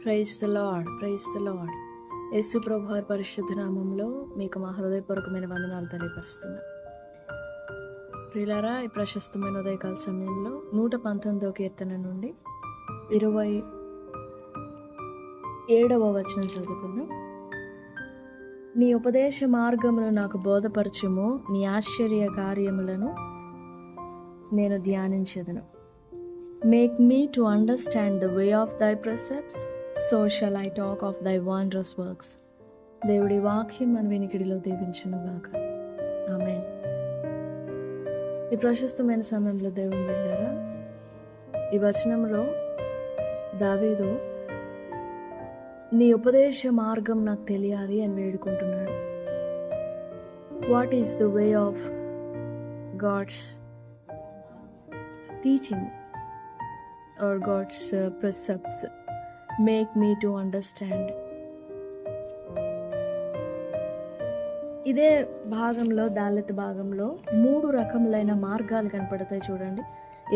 Praise the Lord, praise the Lord. Yesu ప్రభు వారి పరిశుద్ధ నామంలో మీకు మా హృదయపూర్వకమైన వందనాలు తెలియపరుస్తున్నా. ప్రియులారా, ఈ ప్రశస్తమైన ఉదయకాల సమయంలో 119వ కీర్తన నుండి 27వ వచనం చదువుకుందాం. నీ ఉపదేశ మార్గమును నాకు బోధపరచుము, నీ ఆశ్చర్య కార్యములను నేను ధ్యానించెదను. Make me to understand the way of thy precepts, so shall I talk of thy wondrous works. దేవుడి వాక్యం మన వినికిడిలో దీవించునుగాక. ఆమేన్. ఈ ప్రశస్తమైన సమయంలో దేవుని బిడ్డలారా, ఈ వచనంలో దావీదు నీ ఉపదేశ మార్గం నాకు తెలియాలి అని వేడుకుంటున్నాడు. What is the way of God's teaching or God's precepts? Make me to understand. ఇదే భాగంలో, దాలెత్ భాగంలో 3 రకములైన మార్గాలు కనపడతాయి చూడండి.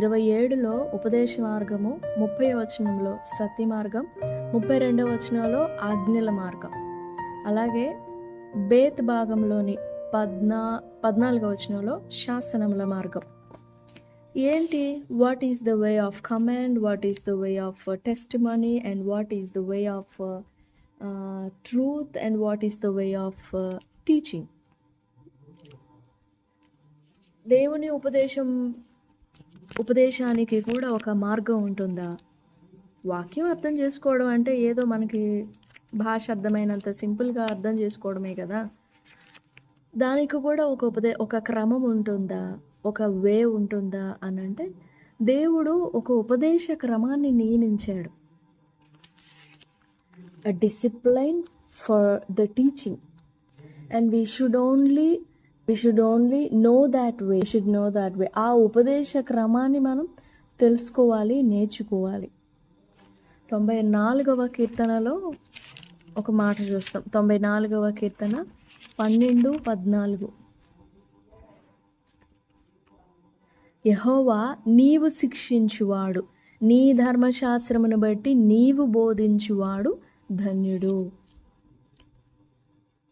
27లో ఉపదేశ మార్గము, 30వ వచనంలో సత్య మార్గం, 32వ వచనంలో ఆజ్ఞల మార్గం. అలాగే బేత్ భాగంలోని 14వ వచనంలో శాసనముల మార్గం. ఏంటి? What is the way of command, what is the way of testimony, and what is the way of truth, and what is the way of teaching. దేవుని ఉపదేశానికి కూడా ఒక మార్గం ఉంటుందా? వాక్యం అర్థం చేసుకోవడం అంటే ఏదో మనకి భాష అర్థమైనంత సింపుల్గా అర్థం చేసుకోవడమే కదా. దానికి కూడా ఒక క్రమం ఉంటుందా, ఒక వే ఉంటుందా అని అంటే దేవుడు ఒక ఉపదేశ క్రమాన్ని నియమించాడు. A discipline for the teaching, and we should only know that way. ఆ ఉపదేశ క్రమాన్ని మనం తెలుసుకోవాలి, నేర్చుకోవాలి. 94వ కీర్తనలో ఒక మాట చూస్తాం. 94వ కీర్తన 12-14. యెహోవా నీవు శిక్షించువాడు, నీ ధర్మశాస్త్రమును బట్టి నీవు బోధించువాడు ధన్యుడు.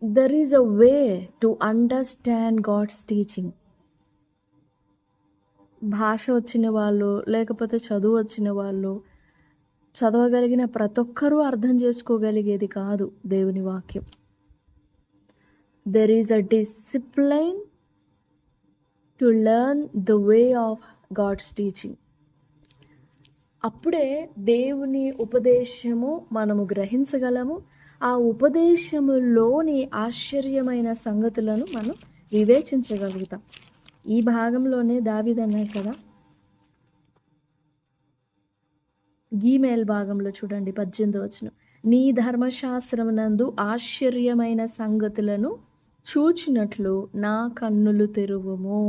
There is a way to understand God's teaching. భాష వచ్చిన వాళ్ళు, లేకపోతే చదువు వచ్చిన వాళ్ళు, చదవగలిగిన ప్రతి ఒక్కరూ అర్థం చేసుకోగలిగేది కాదు దేవుని వాక్యం. There is a discipline to learn the way of God's teaching. అప్పుడే దేవుని ఉపదేశము మనము గ్రహించగలము. ఆ ఉపదేశములోని ఆశ్చర్యమైన సంగతులను మనం వివేచించగలుగుతాం. ఈ భాగంలోనే దావీదు అన్నాడు కదా, గీమేల్ భాగంలో చూడండి 18వ వచనం, నీ ధర్మశాస్త్రమునందు ఆశ్చర్యమైన సంగతులను చూచినట్లు నా కన్నులు తెరువుము.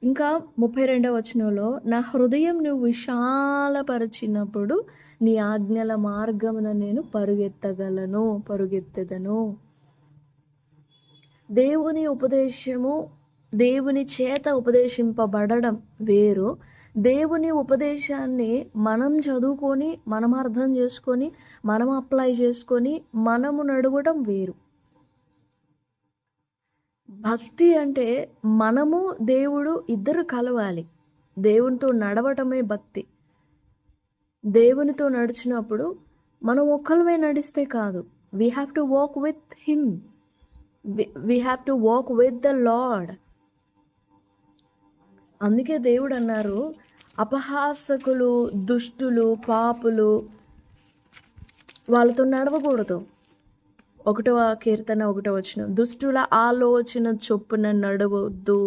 ఇంకా 32వ వచనంలో, నా హృదయం నువ్వు విశాలపరిచినప్పుడు నీ ఆజ్ఞల మార్గమున నేను పరుగెత్తెదను. దేవుని ఉపదేశము, దేవుని చేత ఉపదేశింపబడడం వేరు. దేవుని ఉపదేశాన్ని మనం చదువుకొని, మనం అర్థం చేసుకొని, మనం అప్లై చేసుకొని మనము నడవడం వేరు. భక్తి అంటే మనము దేవుడు ఇద్దరు కలవాలి. దేవునితో నడవటమే భక్తి. దేవునితో నడిచినప్పుడు మనం ఒక్కళ్ళమే నడిస్తే కాదు. We have to walk with him, we have to walk with the lord. అందుకే దేవుడు అన్నారు, అపహాసకులు, దుష్టులు, పాపులు వాళ్ళతో నడవకూడదు. 1వ కీర్తన 1వ వచనం, దుష్టుల ఆలోచన చొప్పున నడవద్దు,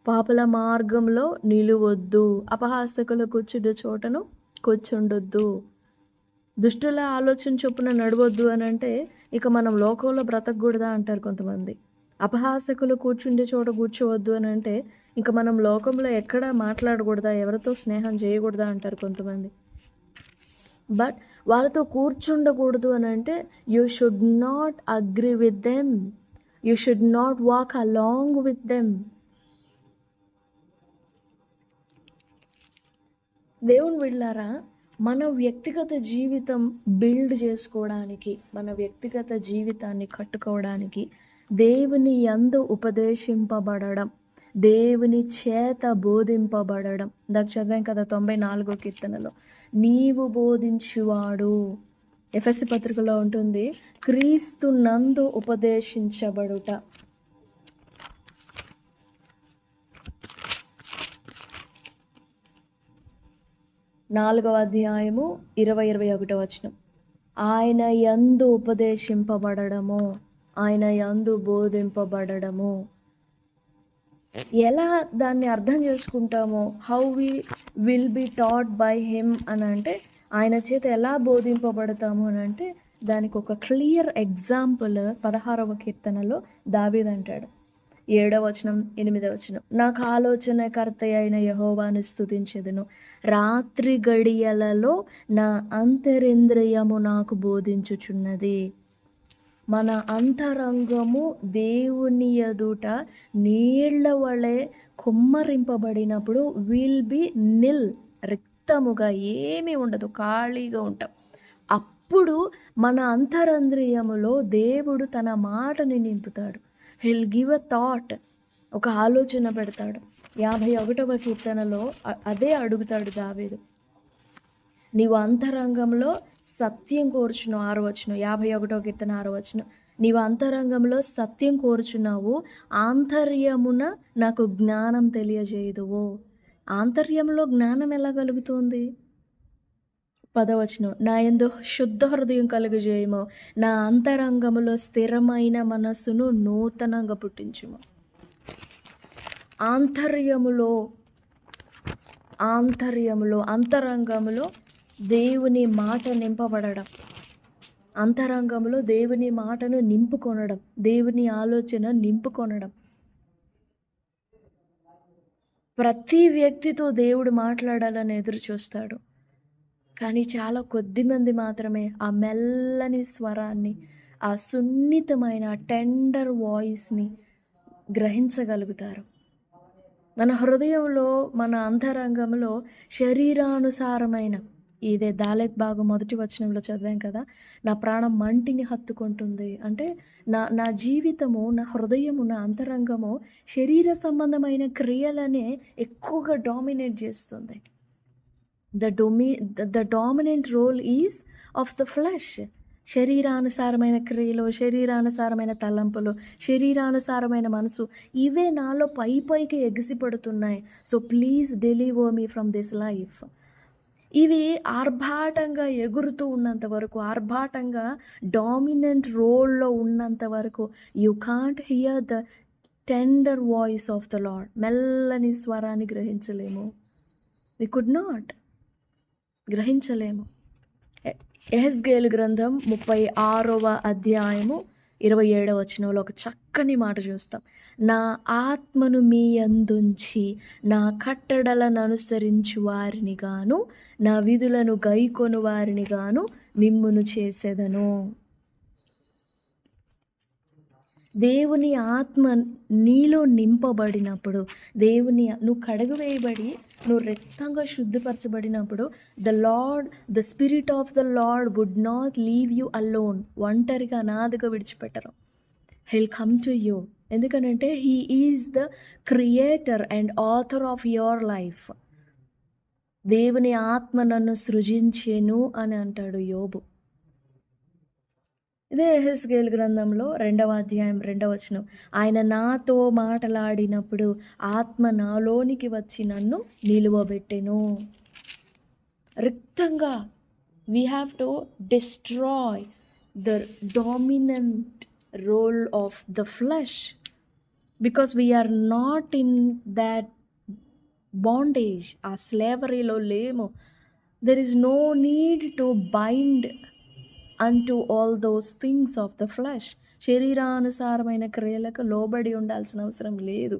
పాపుల మార్గంలో నిలువద్దు, అపహాసకుల కూర్చుండే చోటను కూర్చుండొద్దు. దుష్టుల ఆలోచన చొప్పున నడవద్దు అని అంటే ఇక మనం లోకంలో బ్రతకూడదా అంటారు కొంతమంది. అపహాసకులు కూర్చుండే చోట కూర్చోవద్దు అని అంటే ఇక మనం లోకంలో ఎక్కడ మాట్లాడకూడదా, ఎవరితో స్నేహం చేయకూడదా అంటారు కొంతమంది. బట్ వాళ్ళతో కూర్చుండకూడదు అని అంటే you should not agree with them, you should not walk along with them. దేవుని బిడ్డలారా, మన వ్యక్తిగత జీవితం బిల్డ్ చేసుకోవడానికి, మన వ్యక్తిగత జీవితాన్ని కట్టుకోవడానికి దేవుని యందు ఉపదేశింపబడడం, దేవుని చేత బోధింపబడడం. ఇందాక చదివాం కదా 94 కీర్తనలో, నీవు బోధించువాడు. ఎఫెసీ పత్రికలో ఉంటుంది, క్రీస్తు నందు ఉపదేశించబడుట. 4వ అధ్యాయము 20-21 వచనం. ఆయన యందు ఉపదేశింపబడము, ఆయన యందు బోధింపబడము. ఎలా దాన్ని అర్థం చేసుకుంటామో, how we will be taught by him అని అంటే, ఆయన చేత ఎలా బోధింపబడతాము అని అంటే, దానికి ఒక క్లియర్ ఎగ్జాంపుల్ 16వ కీర్తనలో దావీదు అంటాడు. 7వ వచనం 8వ వచనం, నాకు ఆలోచనకర్త అయిన యెహోవాను స్తుతించెదను, రాత్రి గడియలలో నా అంతరింద్రియము నాకు బోధించుచున్నది. మన అంతరంగము దేవుని ఎదుట నీళ్ల వలె కుమ్మరింపబడినప్పుడు విల్ బి నిల్, రిక్తముగా ఏమీ ఉండదు, ఖాళీగా ఉంటాం. అప్పుడు మన అంతరంద్రియములో దేవుడు తన మాటని నింపుతాడు. హీల్ గివ్ అ థాట్, ఒక ఆలోచన పెడతాడు. 51వ కీర్తనలో అదే అడుగుతాడు దావీదు, నీవు అంతరంగంలో సత్యం కోరుచున్నావు. 6వ వచనం, 51వ కీర్తన 6వ వచనం, నీవు అంతరంగంలో సత్యం కోరుచున్నావు, ఆంతర్యమున నాకు జ్ఞానం తెలియజేయుదువు. ఆంతర్యంలో జ్ఞానం ఎలా కలుగుతుంది? 10వ వచనం, నా యందు శుద్ధ హృదయం కలుగజేయము, నా అంతరంగములో స్థిరమైన మనస్సును నూతనంగా పుట్టించుము. అంతరంగములో దేవుని మాట నింపబడడం, అంతరంగంలో దేవుని మాటను నింపుకొనడం, దేవుని ఆలోచన నింపుకొనడం. ప్రతి వ్యక్తితో దేవుడు మాట్లాడాలని ఎదురు చూస్తాడు, కానీ చాలా కొద్ది మంది మాత్రమే ఆ మెల్లని స్వరాన్ని, ఆ సున్నితమైన టెండర్ వాయిస్ని గ్రహించగలుగుతారు. మన హృదయంలో, మన అంతరంగంలో శరీరానుసారమైన, ఇదే దాలెత్ భాగం 1వ వచనంలో చదివాం కదా, నా ప్రాణం మంటిని హత్తుకుంటుంది అంటే, నా జీవితము, నా హృదయము, నా అంతరంగము శరీర సంబంధమైన క్రియలనే ఎక్కువగా డామినేట్ చేస్తుంది. The dominant role is of the flesh. శరీరానుసారమైన క్రియలు, శరీరానుసారమైన తలంపులు, శరీరానుసారమైన మనసు, ఇవే నాలో పైకి ఎగిసిపడుతున్నాయి. So please deliver me from this life. ఇవి ఆర్భాటంగా ఎగురుతూ ఉన్నంత వరకు, ఆర్భాటంగా డామినెంట్ రోల్లో ఉన్నంత వరకు, you can't hear the tender voice of the Lord. మెల్లని స్వరాన్ని గ్రహించలేము. We could not, గ్రహించలేము. యెహెజ్కేలు గ్రంథం 36వ అధ్యాయము 27వ వచనంలో ఒక చక్కని మాట చూస్తాం. నా ఆత్మను మీ యందుంచి నా కట్టడలను అనుసరించు వారిని గాను, నా విధులను గైకొను వారిని గాను మిమ్మును చేసేదను. దేవుని ఆత్మ నీలో నింపబడినప్పుడు, నువ్వు కడుగు వేయబడి, నువ్వు రక్తంగా శుద్ధిపరచబడినప్పుడు, the spirit of the lord would not leave you alone. ఒంటరిగా అనాథగా విడిచిపెట్టరు. He'll come to you. ఎందుకనంటే he is the creator and author of your life. దేవుని ఆత్మ నన్ను సృజించెను అని అంటాడు యోబు. ఇదే యెహెజ్కేలు గ్రంథంలో 2వ అధ్యాయం 2వ వచనం, ఆయన నాతో మాట్లాడినప్పుడు ఆత్మ నాలోనికి వచ్చి నన్ను నిలువబెట్టెను. రిక్తంగా we have to destroy the dominant role of the flesh, because we are not in that bondage. ఆ స్లేవరీలో లేము. There is no need to bind unto all those things of the flesh. శరీరానుసారమైన క్రియలకు లోబడి ఉండాల్సిన అవసరం లేదు.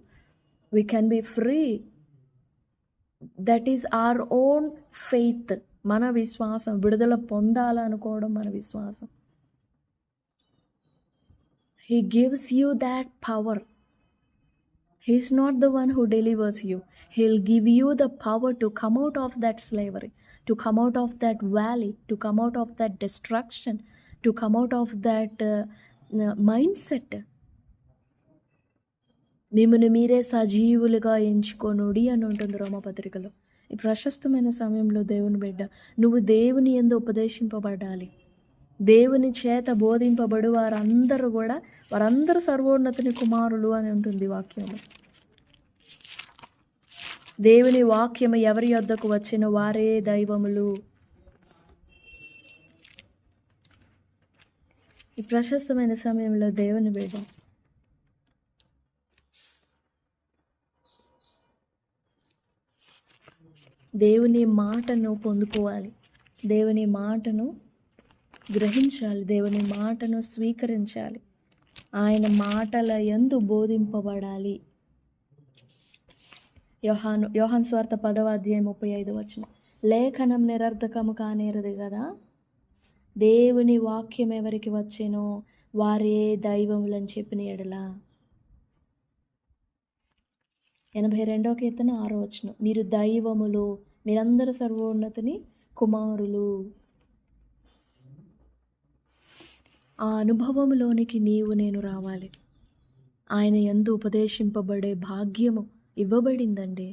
We can be free. That is our own faith. మన విశ్వాసం, విడుదల పొందాలనుకోవడం మన విశ్వాసం. He gives you that power. He is not the one who delivers you. He'll give you the power to come out of that slavery, to come out of that valley, to come out of that destruction, to come out of that mindset. మిమ్మల్ని మీరే సజీవులుగా ఎంచుకొనుడి అని ఉంటుంది రోమపత్రికలో. ఈ ప్రశస్తమైన సమయంలో దేవుని బిడ్డ, నువ్వు దేవుని యందు ఉపదేశింపబడాలి. దేవుని చేత బోధింపబడు వారందరూ సర్వోన్నతుని కుమారులు అని ఉంటుంది వాక్యంలో. దేవుని వాక్యము ఎవరి యొద్దకు వచ్చిన వారే దైవములు. ఈ ప్రశస్తమైన సమయంలో దేవుని బిడ్డ, దేవుని మాటను పొందుకోవాలి, దేవుని మాటను గ్రహించాలి, దేవుని మాటను స్వీకరించాలి, ఆయన మాటల యందు బోధింపబడాలి. యోహాను సువార్త 10వ అధ్యాయం 35వ వచనం, లేఖనం నిరర్ధకము కానేరదు కదా, దేవుని వాక్యం ఎవరికి వచ్చేనో వారే దైవములని చెప్పిన ఎడల. 82వ కీర్తన 6వ వచనం, మీరు దైవములు, మీరందరూ సర్వోన్నతుని కుమారులు. ఆ అనుభవంలోనికి నీవు నేను రావాలి. ఆయన యందు ఉపదేశింపబడే భాగ్యము ఇవ్వబడిందండి.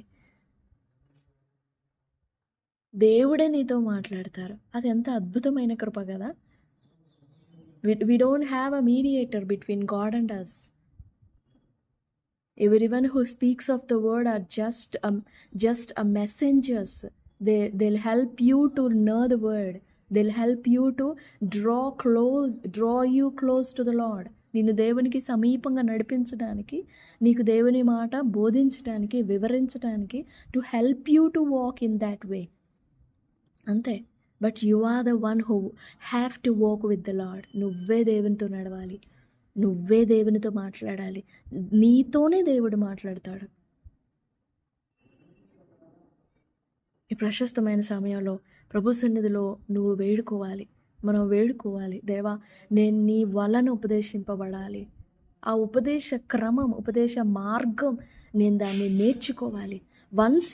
దేవుడే నీతో మాట్లాడతారు. అది ఎంత అద్భుతమైన కృప కదా. We don't have a mediator between God and us. Everyone who speaks of the word are just a messengers. They'll help you to know the word. They'll help you to draw you close to the Lord. నిన్ను దేవునికి సమీపంగా నడిపించడానికి, నీకు దేవుని మాట బోధించడానికి, వివరించడానికి, to help you to walk in that way. అంతే. But you are the one who have to walk with the Lord. నువ్వే దేవునితో నడవాలి, నువ్వే దేవునితో మాట్లాడాలి, నీతోనే దేవుడు మాట్లాడతాడు. ఈ ప్రశస్తమైన సమయంలో ప్రభు సన్నిధిలో నువ్వు వేడుకోవాలి, మనం వేడుకోవాలి. దేవా, నేను నీ వలన ఉపదేశింపబడాలి. ఆ ఉపదేశ క్రమం, ఉపదేశ మార్గం నేను దాన్ని నేర్చుకోవాలి. Once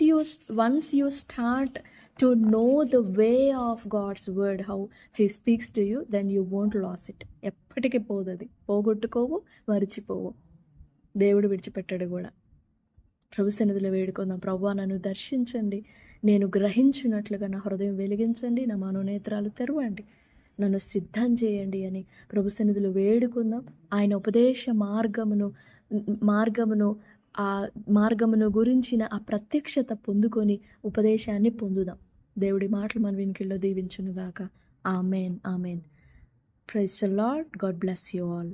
you start to know the way of God's word, how he speaks to you, then you won't lose it. ఎప్పటికీ పోదది, పోగొట్టుకోవు, మరిచిపోవు. దేవుడు విడిచిపెట్టాడు కూడా. ప్రభు సన్నిధిలో వేడుకుందాం. ప్రభువా, నన్ను దర్శించండి, నేను గ్రహించినట్లుగా నా హృదయం వెలిగించండి, నా మనోనేత్రాలు తెరవండి, నన్ను సిద్ధం చేయండి అని ప్రభు సన్నిధిలో వేడుకుందాం. ఆయన ఉపదేశ మార్గమును గురించిన ఆ ప్రత్యక్షత పొందుకొని ఉపదేశాన్ని పొందుదాం. దేవుడి మాటలు మన వినికిల్లో దీవించునుగాక. Amen, amen. Praise the Lord. God bless you all.